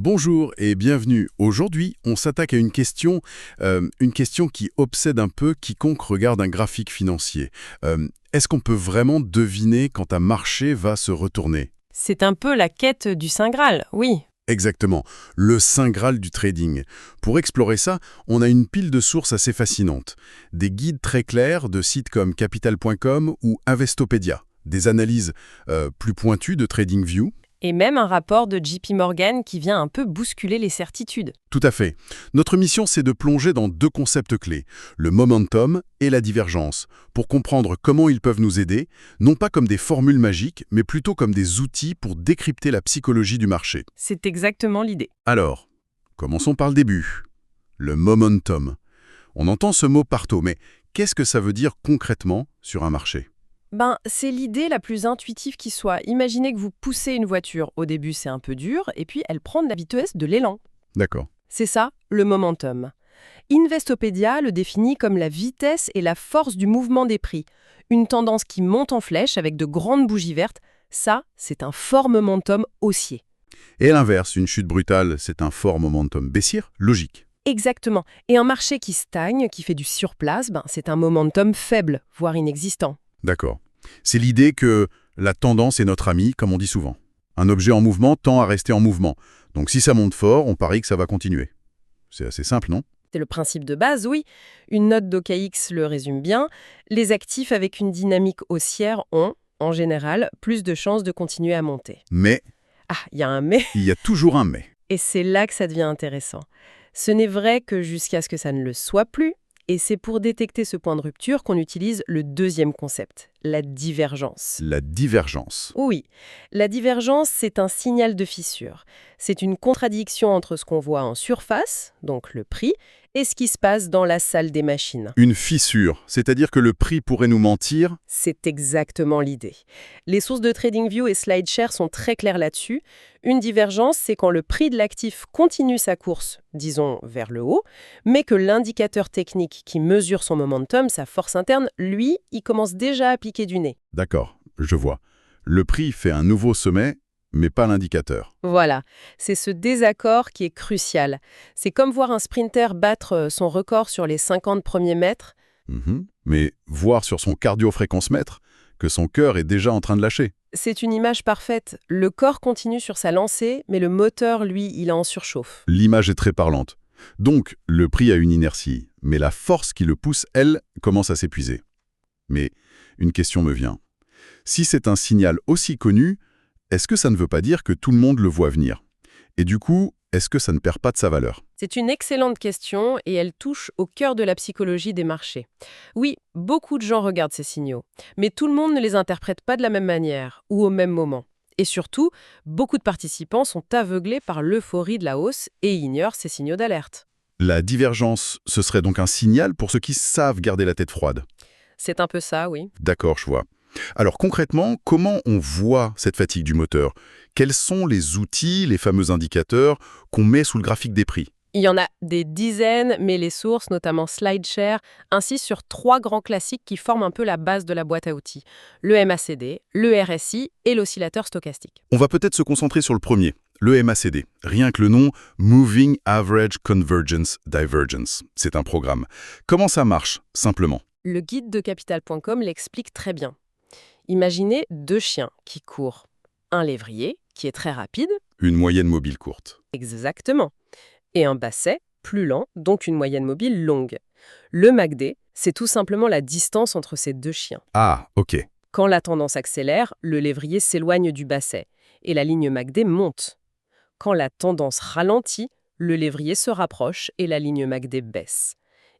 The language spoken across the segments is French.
Bonjour et bienvenue. Aujourd'hui, on s'attaque à une question qui obsède un peu quiconque regarde un graphique financier. Est-ce qu'on peut vraiment deviner quand un marché va se retourner? C'est un peu la quête du Saint Graal, oui. Exactement, le saint graal du trading. Pour explorer ça, on a une pile de sources assez fascinantes. Des guides très clairs de sites comme Capital.com ou Investopedia. Des analyses plus pointues de TradingView. Et même un rapport de JP Morgan qui vient un peu bousculer les certitudes. Tout à fait. Notre mission, c'est de plonger dans deux concepts clés, le momentum et la divergence, pour comprendre comment ils peuvent nous aider, non pas comme des formules magiques, mais plutôt comme des outils pour décrypter la psychologie du marché. C'est exactement l'idée. Alors, commençons par le début. Le momentum. On entend ce mot partout, mais qu'est-ce que ça veut dire concrètement sur un marché? C'est l'idée la plus intuitive qui soit. Imaginez que vous poussez une voiture. Au début, c'est un peu dur, et puis elle prend de la vitesse de l'élan. D'accord. C'est ça, le momentum. Investopedia le définit comme la vitesse et la force du mouvement des prix. Une tendance qui monte en flèche avec de grandes bougies vertes. Ça, c'est un fort momentum haussier. Et à l'inverse, une chute brutale, c'est un fort momentum baissier, logique. Exactement. Et un marché qui stagne, qui fait du surplace, c'est un momentum faible, voire inexistant. D'accord. C'est l'idée que la tendance est notre amie, comme on dit souvent. Un objet en mouvement tend à rester en mouvement. Donc si ça monte fort, on parie que ça va continuer. C'est assez simple, non? C'est le principe de base, oui. Une note d'OKX le résume bien. Les actifs avec une dynamique haussière ont, en général, plus de chances de continuer à monter. Mais Ah, il y a un mais, il y a toujours un mais. et c'est là que ça devient intéressant. Ce n'est vrai que jusqu'à ce que ça ne le soit plus, et c'est pour détecter ce point de rupture qu'on utilise le deuxième concept, la divergence. La divergence. Oui, la divergence, c'est un signal de fissure. C'est une contradiction entre ce qu'on voit en surface, donc le prix, et ce qui se passe dans la salle des machines. Une fissure, c'est-à-dire que le prix pourrait nous mentir. C'est exactement l'idée. Les sources de TradingView et SlideShare sont très claires là-dessus. Une divergence, c'est quand le prix de l'actif continue sa course, disons vers le haut, mais que l'indicateur technique qui mesure son momentum, sa force interne, lui, il commence déjà à piquer du nez. D'accord, je vois. Le prix fait un nouveau sommet, mais pas l'indicateur. Voilà, c'est ce désaccord qui est crucial. C'est comme voir un sprinter battre son record sur les 50 premiers mètres. Mais voir sur son cardio-fréquence-mètre que son cœur est déjà en train de lâcher. C'est une image parfaite. Le corps continue sur sa lancée, mais le moteur, lui, il est en surchauffe. L'image est très parlante. Donc, le prix a une inertie, mais la force qui le pousse, elle, commence à s'épuiser. Mais une question me vient. Si c'est un signal aussi connu, est-ce que ça ne veut pas dire que tout le monde le voit venir? Et du coup, est-ce que ça ne perd pas de sa valeur? C'est une excellente question et elle touche au cœur de la psychologie des marchés. Oui, beaucoup de gens regardent ces signaux, mais tout le monde ne les interprète pas de la même manière ou au même moment. Et surtout, beaucoup de participants sont aveuglés par l'euphorie de la hausse et ignorent ces signaux d'alerte. La divergence, ce serait donc un signal pour ceux qui savent garder la tête froide. C'est un peu ça, oui. D'accord, je vois. Alors concrètement, comment on voit cette fatigue du moteur? Quels sont les outils, les fameux indicateurs qu'on met sous le graphique des prix? Il y en a des dizaines, mais les sources, notamment SlideShare, insistent sur 3 grands classiques qui forment un peu la base de la boîte à outils. Le MACD, le RSI et l'oscillateur stochastique. On va peut-être se concentrer sur le premier, le MACD. Rien que le nom, Moving Average Convergence Divergence. C'est un programme. Comment ça marche, simplement? Le guide de Capital.com l'explique très bien. Imaginez 2 chiens qui courent. Un lévrier, qui est très rapide. Une moyenne mobile courte. Exactement. Et un basset, plus lent, donc une moyenne mobile longue. Le MACD, c'est tout simplement la distance entre ces 2 chiens. Ah, ok. Quand la tendance accélère, le lévrier s'éloigne du basset et la ligne MACD monte. Quand la tendance ralentit, le lévrier se rapproche et la ligne MACD baisse.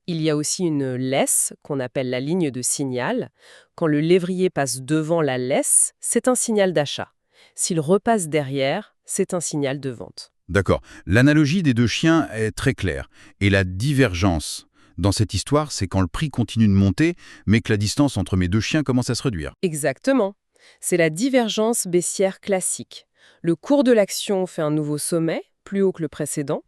Il y a aussi une laisse, qu'on appelle la ligne de signal. Quand le lévrier passe devant la laisse, c'est un signal d'achat. S'il repasse derrière, c'est un signal de vente. D'accord. L'analogie des 2 chiens est très claire. Et la divergence dans cette histoire, c'est quand le prix continue de monter, mais que la distance entre mes 2 chiens commence à se réduire. Exactement. C'est la divergence baissière classique. Le cours de l'action fait un nouveau sommet, plus haut que le précédent,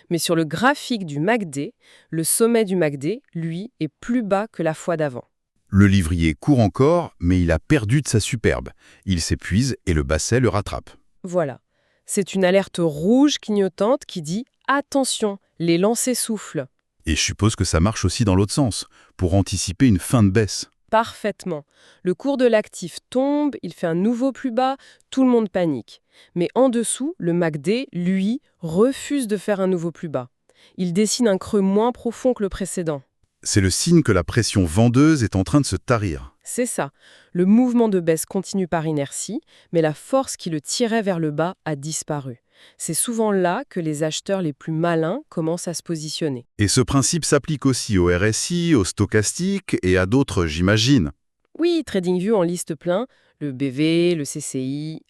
mais sur le graphique du MACD, le sommet du MACD, lui, est plus bas que la fois d'avant. Le livrier court encore, mais il a perdu de sa superbe. Il s'épuise et le basset le rattrape. Voilà. C'est une alerte rouge clignotante qui dit « Attention, l'élan s'essouffle ». Et je suppose que ça marche aussi dans l'autre sens, pour anticiper une fin de baisse. Parfaitement. Le cours de l'actif tombe, il fait un nouveau plus bas, tout le monde panique. Mais en dessous, le MACD, lui, refuse de faire un nouveau plus bas. Il dessine un creux moins profond que le précédent. C'est le signe que la pression vendeuse est en train de se tarir. C'est ça. Le mouvement de baisse continue par inertie, mais la force qui le tirait vers le bas a disparu. C'est souvent là que les acheteurs les plus malins commencent à se positionner. Et ce principe s'applique aussi au RSI, au stochastique et à d'autres, j'imagine. Oui, TradingView en liste plein, le BV, le CCI.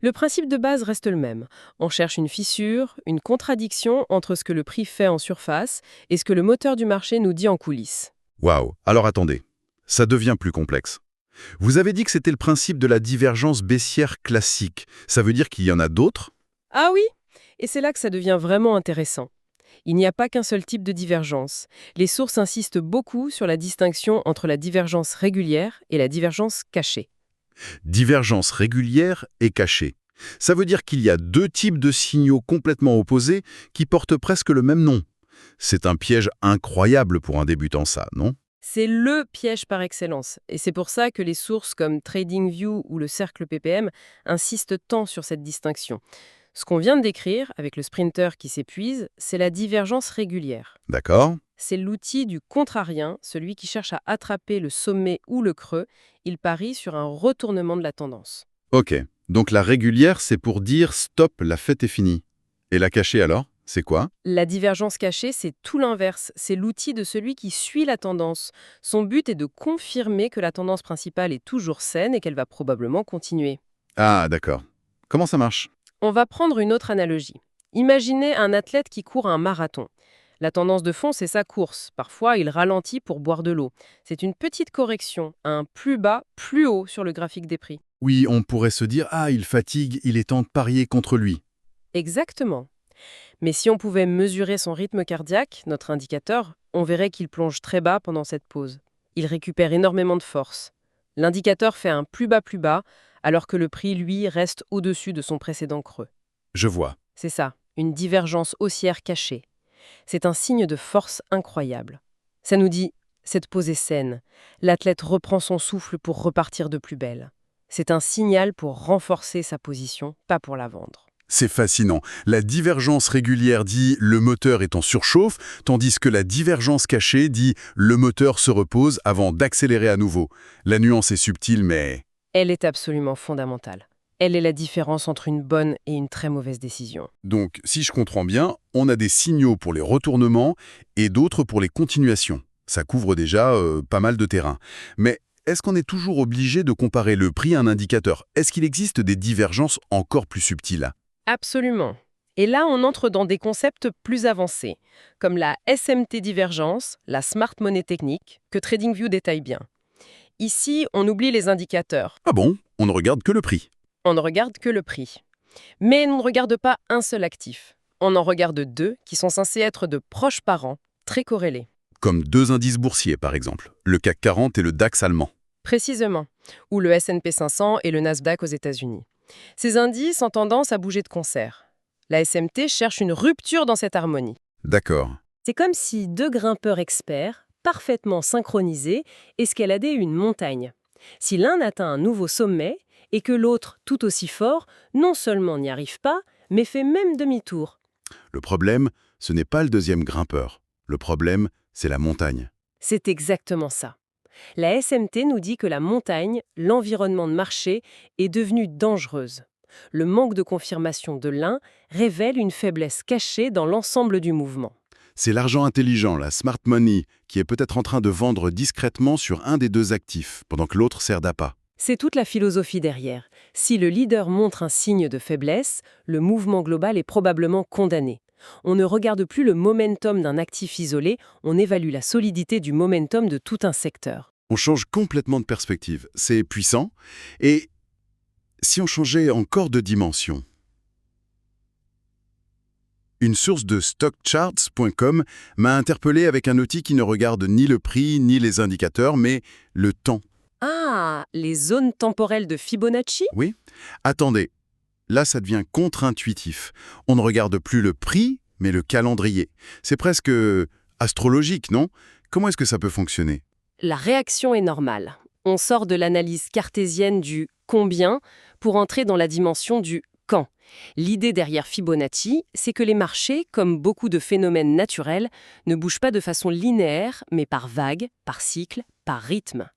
Le principe de base reste le même. On cherche une fissure, une contradiction entre ce que le prix fait en surface et ce que le moteur du marché nous dit en coulisses. Waouh, alors attendez, ça devient plus complexe. Vous avez dit que c'était le principe de la divergence baissière classique. Ça veut dire qu'il y en a d'autres ? Ah oui, et c'est là que ça devient vraiment intéressant. Il n'y a pas qu'un seul type de divergence. Les sources insistent beaucoup sur la distinction entre la divergence régulière et la divergence cachée. Divergence régulière et cachée. Ça veut dire qu'il y a deux types de signaux complètement opposés qui portent presque le même nom. C'est un piège incroyable pour un débutant, ça, non ? C'est le piège par excellence. Et c'est pour ça que les sources comme TradingView ou le cercle PPM insistent tant sur cette distinction. Ce qu'on vient de décrire, avec le sprinter qui s'épuise, c'est la divergence régulière. D'accord ? C'est l'outil du contrarien, celui qui cherche à attraper le sommet ou le creux. Il parie sur un retournement de la tendance. Ok, donc la régulière, c'est pour dire « stop, la fête est finie ». Et la cachée alors, c'est quoi ? La divergence cachée, c'est tout l'inverse. C'est l'outil de celui qui suit la tendance. Son but est de confirmer que la tendance principale est toujours saine et qu'elle va probablement continuer. Ah, d'accord. Comment ça marche ? On va prendre une autre analogie. Imaginez un athlète qui court un marathon. La tendance de fond, c'est sa course. Parfois, il ralentit pour boire de l'eau. C'est une petite correction, un plus bas, plus haut sur le graphique des prix. Oui, on pourrait se dire « ah, il fatigue, il est temps de parier contre lui ». Exactement. Mais si on pouvait mesurer son rythme cardiaque, notre indicateur, on verrait qu'il plonge très bas pendant cette pause. Il récupère énormément de force. L'indicateur fait un plus bas, alors que le prix, lui, reste au-dessus de son précédent creux. Je vois. C'est ça, une divergence haussière cachée. C'est un signe de force incroyable. Ça nous dit, cette pause est saine. L'athlète reprend son souffle pour repartir de plus belle. C'est un signal pour renforcer sa position, pas pour la vendre. C'est fascinant. La divergence régulière dit « le moteur est en surchauffe », tandis que la divergence cachée dit « le moteur se repose avant d'accélérer à nouveau ». La nuance est subtile, mais... Elle est absolument fondamentale. Elle est la différence entre une bonne et une très mauvaise décision. Donc, si je comprends bien, on a des signaux pour les retournements et d'autres pour les continuations. Ça couvre déjà pas mal de terrain. Mais est-ce qu'on est toujours obligé de comparer le prix à un indicateur ? Est-ce qu'il existe des divergences encore plus subtiles ? Absolument. Et là, on entre dans des concepts plus avancés, comme la SMT divergence, la Smart Money Technique, que TradingView détaille bien. Ici, on oublie les indicateurs. Ah bon ? On ne regarde que le prix. On ne regarde que le prix. Mais on ne regarde pas un seul actif. On en regarde deux qui sont censés être de proches parents, très corrélés. Comme deux indices boursiers, par exemple, le CAC 40 et le DAX allemand. Précisément. Ou le S&P 500 et le Nasdaq aux États-Unis. Ces indices ont tendance à bouger de concert. La SMT cherche une rupture dans cette harmonie. D'accord. C'est comme si deux grimpeurs experts, parfaitement synchronisés, escaladaient une montagne. Si l'un atteint un nouveau sommet et que l'autre, tout aussi fort, non seulement n'y arrive pas, mais fait même demi-tour. Le problème, ce n'est pas le deuxième grimpeur. Le problème, c'est la montagne. C'est exactement ça. La SMT nous dit que la montagne, l'environnement de marché, est devenue dangereuse. Le manque de confirmation de l'un révèle une faiblesse cachée dans l'ensemble du mouvement. C'est l'argent intelligent, la smart money, qui est peut-être en train de vendre discrètement sur un des deux actifs, pendant que l'autre sert d'appât. C'est toute la philosophie derrière. Si le leader montre un signe de faiblesse, le mouvement global est probablement condamné. On ne regarde plus le momentum d'un actif isolé, on évalue la solidité du momentum de tout un secteur. On change complètement de perspective. C'est puissant. Et si on changeait encore de dimension ? Une source de stockcharts.com m'a interpellé avec un outil qui ne regarde ni le prix ni les indicateurs, mais le temps. Ah, les zones temporelles de Fibonacci ? Oui ? Attendez, là, ça devient contre-intuitif. On ne regarde plus le prix, mais le calendrier. C'est presque astrologique, non? Comment est-ce que ça peut fonctionner? La réaction est normale. On sort de l'analyse cartésienne du combien pour entrer dans la dimension du quand. L'idée derrière Fibonacci, c'est que les marchés, comme beaucoup de phénomènes naturels, ne bougent pas de façon linéaire, mais par vagues, par cycles, par rythme.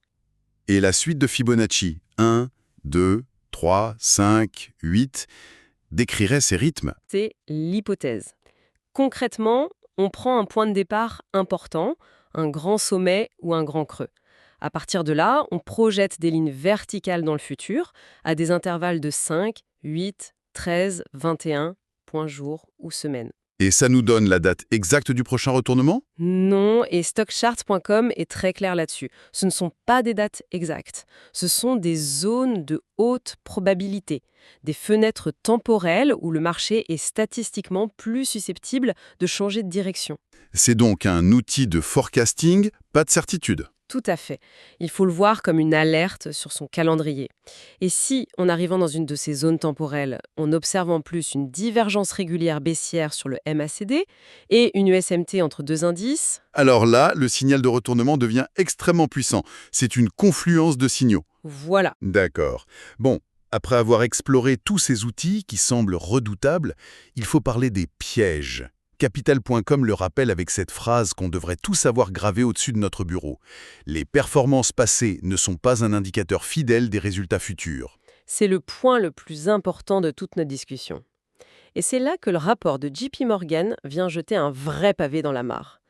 Et la suite de Fibonacci, 1, 2, 3, 5, 8, décrirait ces rythmes. C'est l'hypothèse. Concrètement, on prend un point de départ important, un grand sommet ou un grand creux. À partir de là, on projette des lignes verticales dans le futur, à des intervalles de 5, 8, 13, 21 points jour ou semaine. Et ça nous donne la date exacte du prochain retournement? Non, et stockcharts.com est très clair là-dessus. Ce ne sont pas des dates exactes. Ce sont des zones de haute probabilité, des fenêtres temporelles où le marché est statistiquement plus susceptible de changer de direction. C'est donc un outil de forecasting, pas de certitude. Tout à fait. Il faut le voir comme une alerte sur son calendrier. Et si, en arrivant dans une de ces zones temporelles, on observe en plus une divergence régulière baissière sur le MACD et une USMT entre deux indices, Alors là, le signal de retournement devient extrêmement puissant. C'est une confluence de signaux. voilà. D'accord. Bon, après avoir exploré tous ces outils qui semblent redoutables, il faut parler des pièges. Capital.com le rappelle avec cette phrase qu'on devrait tous avoir gravée au-dessus de notre bureau. Les performances passées ne sont pas un indicateur fidèle des résultats futurs. C'est le point le plus important de toute notre discussion. Et c'est là que le rapport de JP Morgan vient jeter un vrai pavé dans la mare.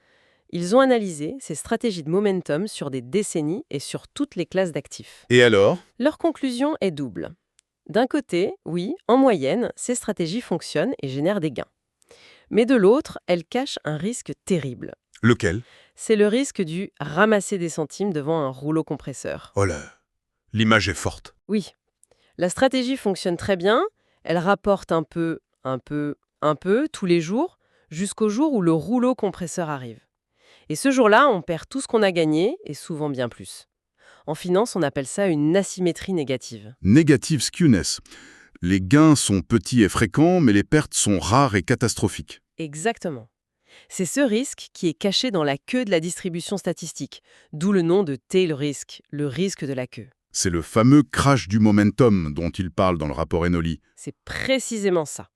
Ils ont analysé ces stratégies de momentum sur des décennies et sur toutes les classes d'actifs. Et alors? Leur conclusion est double. D'un côté, oui, en moyenne, ces stratégies fonctionnent et génèrent des gains. Mais de l'autre, elles cachent un risque terrible. Lequel? C'est le risque du ramasser des centimes devant un rouleau compresseur. Oh là, l'image est forte. Oui, la stratégie fonctionne très bien, elle rapporte un peu, tous les jours, jusqu'au jour où le rouleau compresseur arrive. Et ce jour-là, on perd tout ce qu'on a gagné, et souvent bien plus. En finance, on appelle ça une asymétrie négative. Negative skewness. Les gains sont petits et fréquents, mais les pertes sont rares et catastrophiques. Exactement. C'est ce risque qui est caché dans la queue de la distribution statistique, d'où le nom de tail risk, le risque de la queue. C'est le fameux crash du momentum dont il parle dans le rapport Enoli. C'est précisément ça.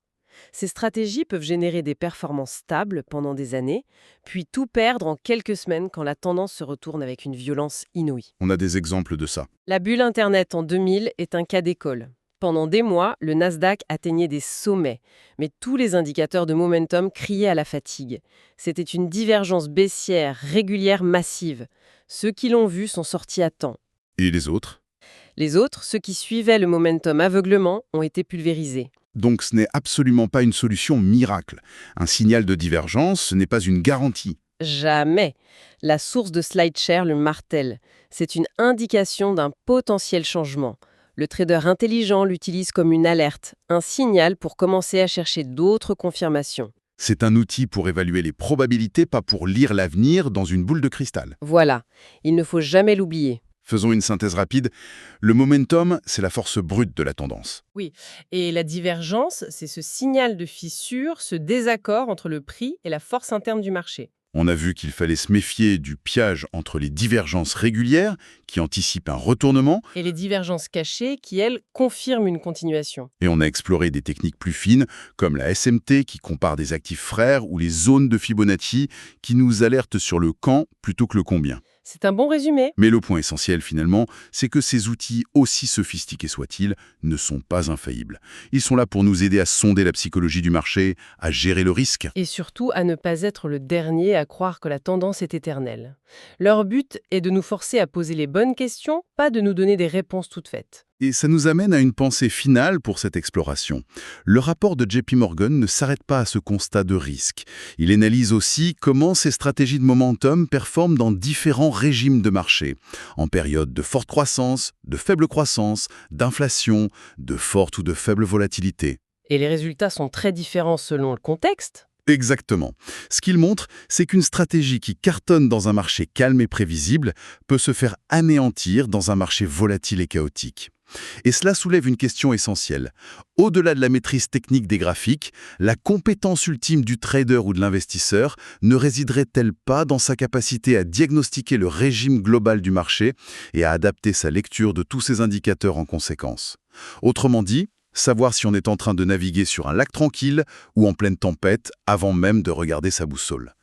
Ces stratégies peuvent générer des performances stables pendant des années, puis tout perdre en quelques semaines quand la tendance se retourne avec une violence inouïe. On a des exemples de ça. La bulle Internet en 2000 est un cas d'école. Pendant des mois, le Nasdaq atteignait des sommets, mais tous les indicateurs de momentum criaient à la fatigue. C'était une divergence baissière régulière massive. Ceux qui l'ont vu sont sortis à temps. Et les autres? Les autres, ceux qui suivaient le momentum aveuglement, ont été pulvérisés. Donc ce n'est absolument pas une solution miracle. Un signal de divergence, ce n'est pas une garantie. Jamais. La source de SlideShare le martèle. C'est une indication d'un potentiel changement. Le trader intelligent l'utilise comme une alerte, un signal pour commencer à chercher d'autres confirmations. C'est un outil pour évaluer les probabilités, pas pour lire l'avenir dans une boule de cristal. Voilà, il ne faut jamais l'oublier. Faisons une synthèse rapide. Le momentum, c'est la force brute de la tendance. Oui, et la divergence, c'est ce signal de fissure, ce désaccord entre le prix et la force interne du marché. On a vu qu'il fallait se méfier du piège entre les divergences régulières, qui anticipent un retournement, Et les divergences cachées qui, elles, confirment une continuation. et on a exploré des techniques plus fines, comme la SMT qui compare des actifs frères, ou les zones de Fibonacci qui nous alertent sur le quand plutôt que le combien. C'est un bon résumé. Mais le point essentiel, finalement, c'est que ces outils, aussi sophistiqués soient-ils, ne sont pas infaillibles. Ils sont là pour nous aider à sonder la psychologie du marché, à gérer le risque. Et surtout à ne pas être le dernier à croire que la tendance est éternelle. Leur but est de nous forcer à poser les bonnes questions, pas de nous donner des réponses toutes faites. Et ça nous amène à une pensée finale pour cette exploration. Le rapport de JP Morgan ne s'arrête pas à ce constat de risque. Il analyse aussi comment ces stratégies de momentum performent dans différents régimes de marché, en période de forte croissance, de faible croissance, d'inflation, de forte ou de faible volatilité. Et les résultats sont très différents selon le contexte. Exactement. Ce qu'il montre, c'est qu'une stratégie qui cartonne dans un marché calme et prévisible peut se faire anéantir dans un marché volatile et chaotique. Et cela soulève une question essentielle. Au-delà de la maîtrise technique des graphiques, la compétence ultime du trader ou de l'investisseur ne résiderait-elle pas dans sa capacité à diagnostiquer le régime global du marché et à adapter sa lecture de tous ces indicateurs en conséquence? Autrement dit, savoir si on est en train de naviguer sur un lac tranquille ou en pleine tempête avant même de regarder sa boussole.